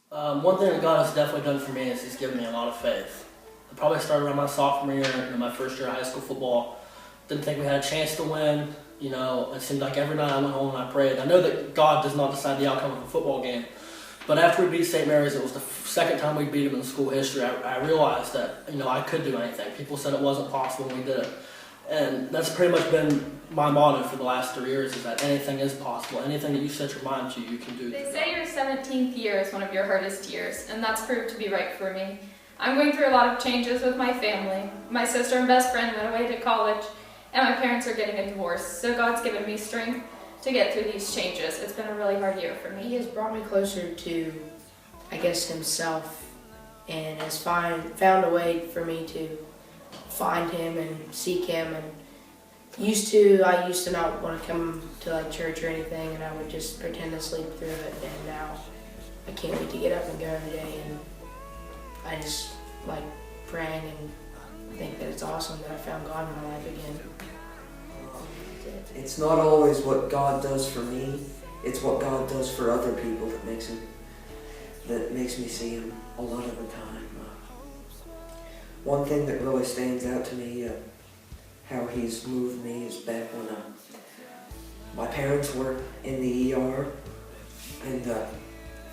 One thing that God has definitely done for me is He's given me a lot of faith. It probably started around my sophomore year, my first year of high school football. Didn't think we had a chance to win. It seemed like every night I went home and I prayed. I know that God does not decide the outcome of a football game, but after we beat St. Mary's, it was the second time we beat them in school history. I realized that I could do anything. People said it wasn't possible, and we did it. And that's pretty much been my motto for the last 3 years, is that anything is possible. Anything that you set your mind to, you can do. They say your 17th year is one of your hardest years, and that's proved to be right for me. I'm going through a lot of changes with my family. My sister and best friend went away to college, and my parents are getting a divorce, so God's given me strength to get through these changes. It's been a really hard year for me. He has brought me closer to, himself, and has found a way for me to find him and seek him. And I used to not want to come to church or anything, and I would just pretend to sleep through it. And now I can't wait to get up and go every day. And I just like praying and think that it's awesome that I found God in my life again. It's not always what God does for me, it's what God does for other people that makes me see him a lot of the time. One thing that really stands out to me, how he's moved me, is back when my parents were in the ER, and the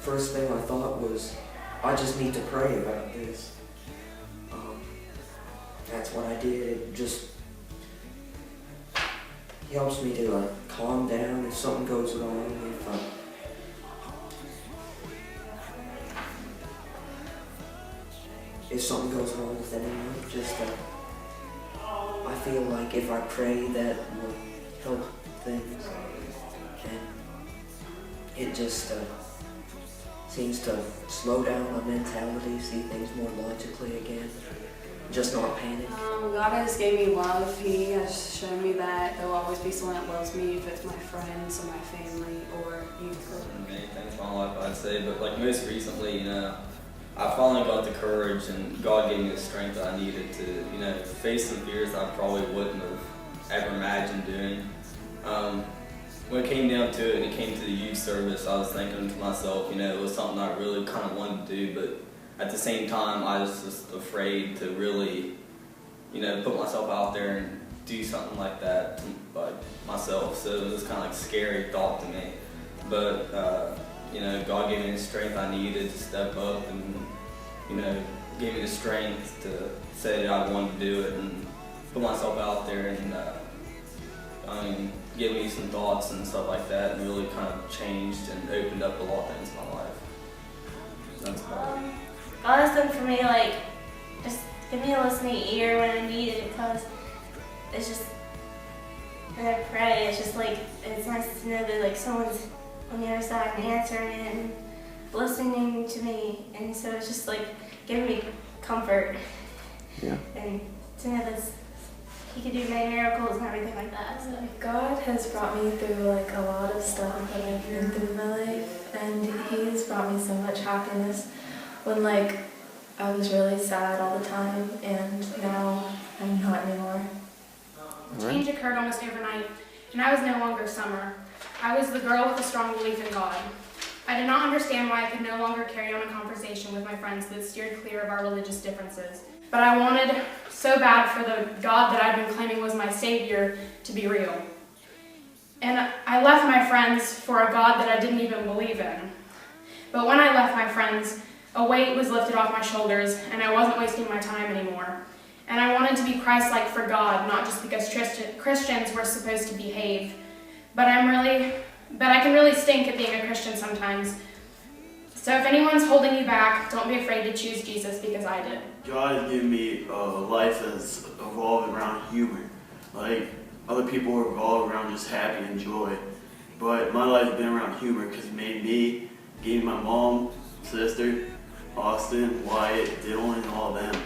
first thing I thought was, I just need to pray about this. That's what I did. It just helps me to calm down if something goes wrong. If something goes wrong with anyone, I feel like if I pray, that will help things, and it just seems to slow down my mentality, see things more logically again, just not panic. God has gave me love. He has shown me that there will always be someone that loves me, if it's my friends or my family or youth. Many things in my life, I'd say, but most recently, I finally got the courage, and God gave me the strength that I needed to, face some fears that I probably wouldn't have ever imagined doing. When it came down to it, and it came to the youth service, I was thinking to myself, it was something I really kind of wanted to do, but at the same time, I was just afraid to really, put myself out there and do something like that by myself. So it was kind of like a scary thought to me. But, God gave me the strength I needed to step up, and, gave me the strength to say that I wanted to do it and put myself out there, and give me some thoughts and stuff like that, and really kind of changed and opened up a lot of things in my life. That's about it. God has done for me, just give me a listening ear when I need it, because it's just, when I pray, it's just it's nice to know that someone's on the other side and answering and listening to me, and so it's just giving me comfort. Yeah. And to know that He can do many miracles and everything like that. So. God has brought me through a lot of stuff that I've been through in my life, and He's brought me so much happiness when I was really sad all the time, and now I'm not anymore. Change occurred almost overnight, and I was no longer Summer. I was the girl with a strong belief in God. I did not understand why I could no longer carry on a conversation with my friends that steered clear of our religious differences. But I wanted so bad for the God that I'd been claiming was my Savior to be real. And I left my friends for a God that I didn't even believe in. But when I left my friends, a weight was lifted off my shoulders, and I wasn't wasting my time anymore. And I wanted to be Christ-like for God, not just because Christians were supposed to behave. But I can really stink at being a Christian sometimes. So if anyone's holding you back, don't be afraid to choose Jesus, because I did. God has given me a life that's evolved around humor. Other people are revolved around just happy and joy. But my life has been around humor because He made me, gave me my mom, sister, Austin, Wyatt, Dylan, and all of them.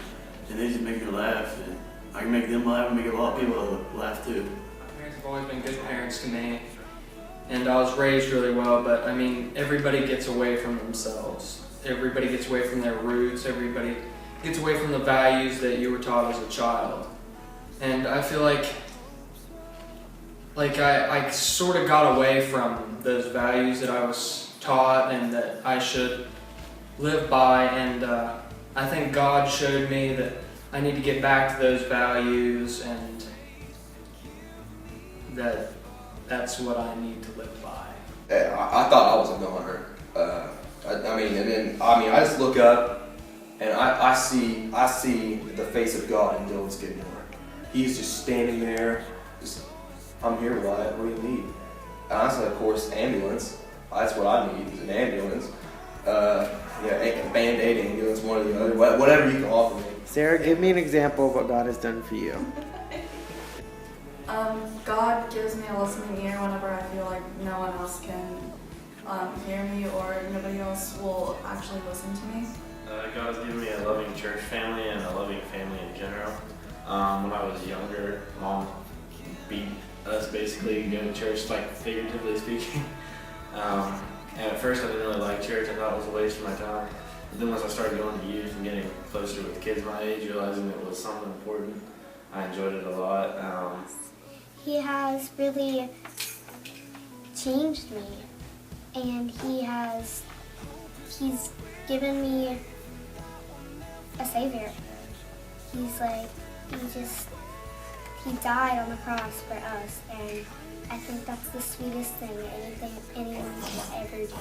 And they just make me laugh. And I can make them laugh and make a lot of people laugh too. My parents have always been good parents to me. And I was raised really well, but everybody gets away from themselves. Everybody gets away from their roots. Everybody gets away from the values that you were taught as a child. And I feel like I sort of got away from those values that I was taught, and that I should live by, and I think God showed me that I need to get back to those values, and that's what I need to live by. I thought I was a goner. I just look up and I see the face of God in Dylan Skidmore. He's just standing there. I'm here, Wyatt. What do you need? And I said, of course, ambulance. That's what I need, is an ambulance. A Band-Aid ambulance, one or the other, whatever you can offer me. Sarah, give me an example of what God has done for you. God gives me a listening ear whenever I feel like no one else can hear me or nobody else will actually listen to me. God has given me a loving church family and a loving family in general. When I was younger, Mom beat us basically to go to church, like figuratively speaking. And at first I didn't really like church. I thought it was a waste of my time. But then once I started going to youth and getting closer with kids my age, realizing it was something important, I enjoyed it a lot. He has really changed me, and he's given me a savior. He died on the cross for us, and I think that's the sweetest thing anyone could ever do.